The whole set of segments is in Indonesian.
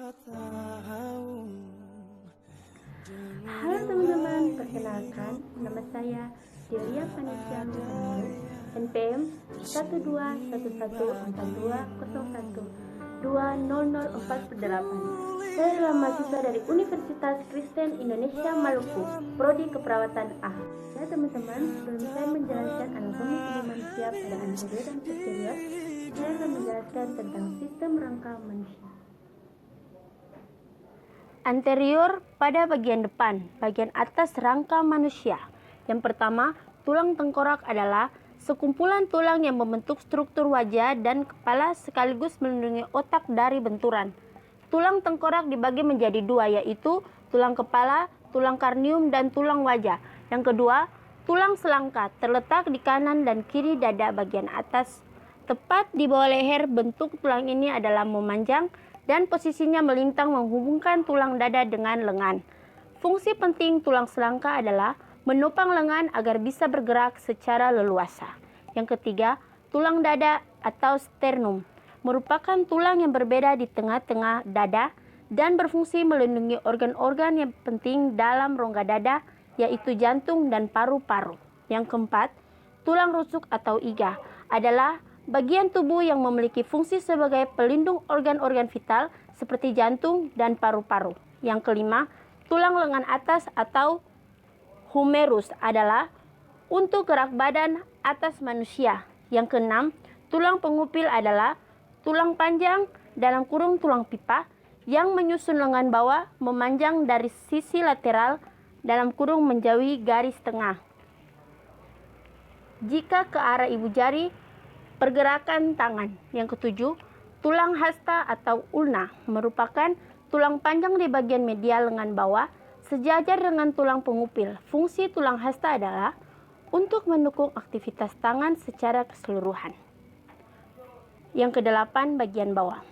Halo teman-teman, perkenalkan nama saya Delia Vanessa Luhani, NPM 1211420120048. Saya adalah mahasiswa dari Universitas Kristen Indonesia Maluku, Prodi Keperawatan A. Ya teman-teman, sebelum saya menjelaskan anatomi tubuh manusia pada anterior dan posterior, saya akan menjelaskan tentang sistem rangka manusia. Anterior pada bagian depan, bagian atas rangka manusia. Yang pertama, tulang tengkorak adalah sekumpulan tulang yang membentuk struktur wajah dan kepala sekaligus melindungi otak dari benturan. Tulang tengkorak dibagi menjadi dua, yaitu tulang kepala, tulang karnium, dan tulang wajah. Yang kedua, tulang selangka terletak di kanan dan kiri dada bagian atas. Tepat di bawah leher, bentuk tulang ini adalah memanjang dan posisinya melintang menghubungkan tulang dada dengan lengan. Fungsi penting tulang selangka adalah menopang lengan agar bisa bergerak secara leluasa. Yang ketiga, tulang dada atau sternum merupakan tulang yang berbeda di tengah-tengah dada dan berfungsi melindungi organ-organ yang penting dalam rongga dada, yaitu jantung dan paru-paru. Yang keempat, tulang rusuk atau iga adalah bagian tubuh yang memiliki fungsi sebagai pelindung organ-organ vital seperti jantung dan paru-paru. Yang kelima, tulang lengan atas atau humerus adalah untuk gerak badan atas manusia. Yang keenam, tulang pengupil adalah tulang panjang dalam kurung tulang pipa yang menyusun lengan bawah memanjang dari sisi lateral dalam kurung menjauhi garis tengah. Jika ke arah ibu jari, pergerakan tangan. Yang ketujuh, tulang hasta atau ulna merupakan tulang panjang di bagian medial lengan bawah sejajar dengan tulang pengupil. Fungsi tulang hasta adalah untuk mendukung aktivitas tangan secara keseluruhan. Yang kedelapan, bagian bawah.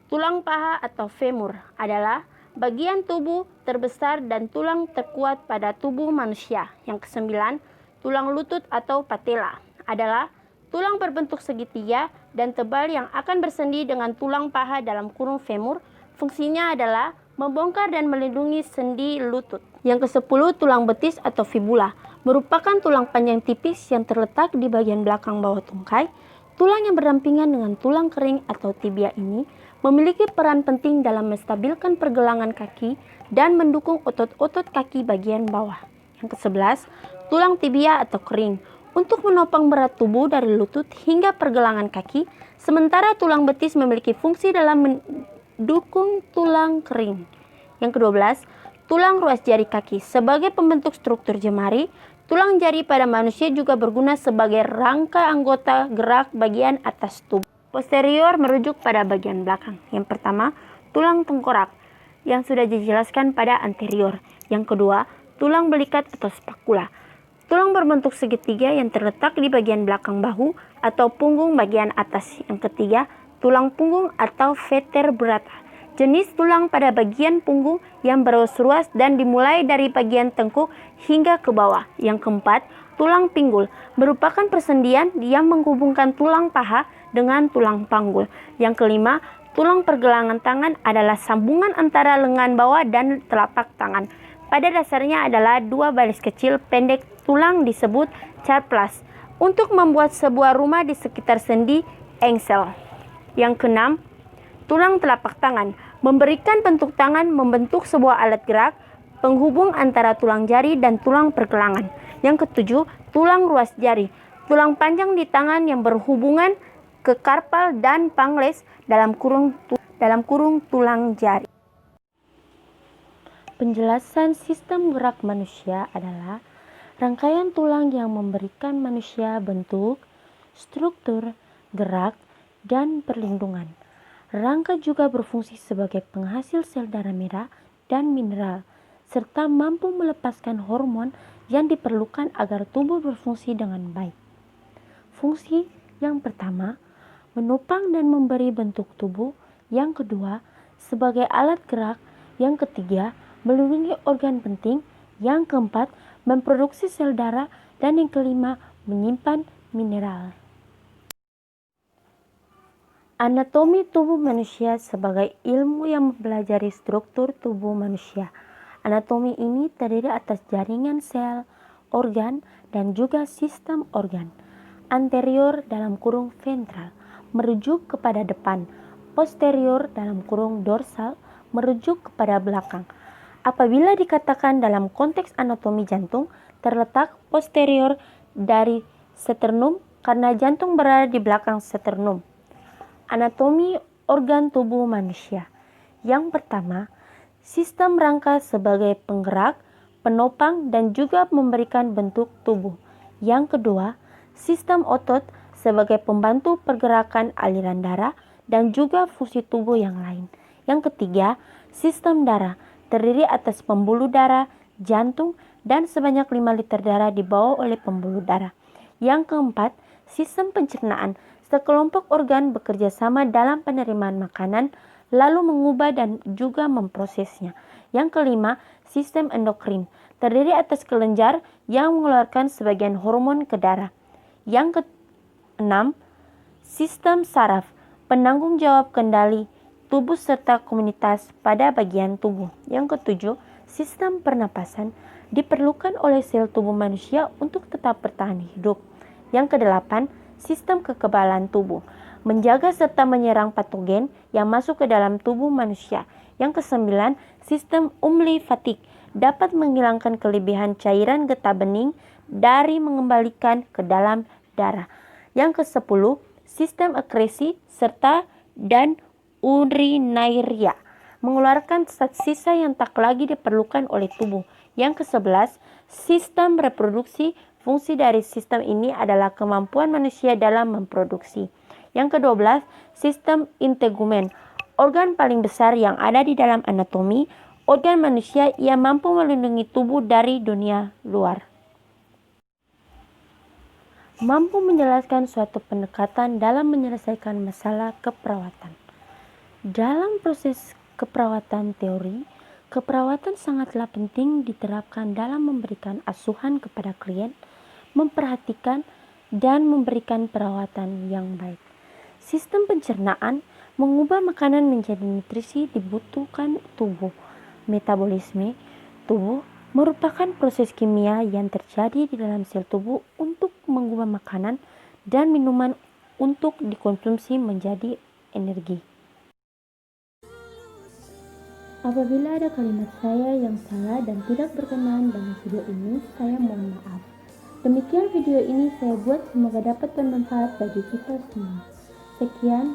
Tulang paha atau femur adalah bagian tubuh terbesar dan tulang terkuat pada tubuh manusia. Yang kesembilan, tulang lutut atau patella adalah tulang berbentuk segitiga dan tebal yang akan bersendi dengan tulang paha dalam kurung femur. Fungsinya adalah membongkar dan melindungi sendi lutut. Yang kesepuluh, tulang betis atau fibula merupakan tulang panjang tipis yang terletak di bagian belakang bawah tungkai. Tulang yang berdampingan dengan tulang kering atau tibia ini memiliki peran penting dalam menstabilkan pergelangan kaki dan mendukung otot-otot kaki bagian bawah. Yang ke-11, tulang tibia atau kering untuk menopang berat tubuh dari lutut hingga pergelangan kaki, sementara tulang betis memiliki fungsi dalam mendukung tulang kering. Yang ke-12, tulang ruas jari kaki sebagai pembentuk struktur jemari. Tulang jari pada manusia juga berguna sebagai rangka anggota gerak bagian atas tubuh. Posterior merujuk pada bagian belakang. Yang pertama, tulang tengkorak yang sudah dijelaskan pada anterior. Yang kedua, tulang belikat atau spakula. Tulang berbentuk segitiga yang terletak di bagian belakang bahu atau punggung bagian atas. Yang ketiga, tulang punggung atau vertebrata. Jenis tulang pada bagian punggung yang berus-ruas dan dimulai dari bagian tengkuk hingga ke bawah. Yang keempat, tulang pinggul merupakan persendian yang menghubungkan tulang paha dengan tulang panggul. Yang kelima, tulang pergelangan tangan adalah sambungan antara lengan bawah dan telapak tangan. Pada dasarnya adalah dua baris kecil pendek tulang disebut carpus untuk membuat sebuah rumah di sekitar sendi engsel. Yang keenam, tulang telapak tangan memberikan bentuk tangan membentuk sebuah alat gerak penghubung antara tulang jari dan tulang pergelangan. Yang ketujuh, tulang ruas jari, tulang panjang di tangan yang berhubungan ke karpal dan pangles dalam kurung tulang jari. Penjelasan sistem gerak manusia adalah rangkaian tulang yang memberikan manusia bentuk, struktur, gerak, dan perlindungan. Rangka juga berfungsi sebagai penghasil sel darah merah dan mineral, serta mampu melepaskan hormon yang diperlukan agar tubuh berfungsi dengan baik. Fungsi yang pertama, menopang dan memberi bentuk tubuh. Yang kedua, sebagai alat gerak. Yang ketiga, melindungi organ penting. Yang keempat, memproduksi sel darah. Dan yang kelima, menyimpan mineral. Anatomi tubuh manusia sebagai ilmu yang mempelajari struktur tubuh manusia. Anatomi ini terdiri atas jaringan sel, organ, dan juga sistem organ. Anterior dalam kurung ventral merujuk kepada depan, posterior dalam kurung dorsal merujuk kepada belakang. Apabila dikatakan dalam konteks anatomi jantung, terletak posterior dari sternum karena jantung berada di belakang sternum. Anatomi organ tubuh manusia. Yang pertama, sistem rangka sebagai penggerak, penopang, dan juga memberikan bentuk tubuh. Yang kedua, sistem otot sebagai pembantu pergerakan aliran darah dan juga fungsi tubuh yang lain. Yang ketiga, sistem darah terdiri atas pembuluh darah, jantung, dan sebanyak 5 liter darah dibawa oleh pembuluh darah. Yang keempat, sistem pencernaan. Sekelompok organ bekerja sama dalam penerimaan makanan, lalu mengubah dan juga memprosesnya. Yang kelima, sistem endokrin. Terdiri atas kelenjar yang mengeluarkan sebagian hormon ke darah. Yang keenam, sistem saraf. Penanggung jawab kendali tubuh serta komunitas pada bagian tubuh. Yang ketujuh, sistem pernapasan. Diperlukan oleh sel tubuh manusia untuk tetap bertahan hidup. Yang kedelapan, sistem kekebalan tubuh, menjaga serta menyerang patogen yang masuk ke dalam tubuh manusia. Yang kesembilan, sistem umlifatik, dapat menghilangkan kelebihan cairan getah bening dari mengembalikan ke dalam darah. Yang kesepuluh, sistem ekskresi serta dan urinaria, mengeluarkan zat sisa yang tak lagi diperlukan oleh tubuh. Yang kesebelas, sistem reproduksi. Fungsi dari sistem ini adalah kemampuan manusia dalam memproduksi. Yang ke-12, sistem integumen. Organ paling besar yang ada di dalam anatomi organ manusia yang mampu melindungi tubuh dari dunia luar. Mampu menjelaskan suatu pendekatan dalam menyelesaikan masalah keperawatan. Dalam proses keperawatan teori, keperawatan sangatlah penting diterapkan dalam memberikan asuhan kepada klien, memperhatikan dan memberikan perawatan yang baik. Sistem pencernaan mengubah makanan menjadi nutrisi dibutuhkan tubuh. Metabolisme tubuh merupakan proses kimia yang terjadi di dalam sel tubuh untuk mengubah makanan dan minuman untuk dikonsumsi menjadi energi. Apabila ada kalimat saya yang salah dan tidak berkenan dalam video ini, saya mohon maaf. Demikian video ini saya buat, semoga dapat bermanfaat bagi kita semua. Sekian.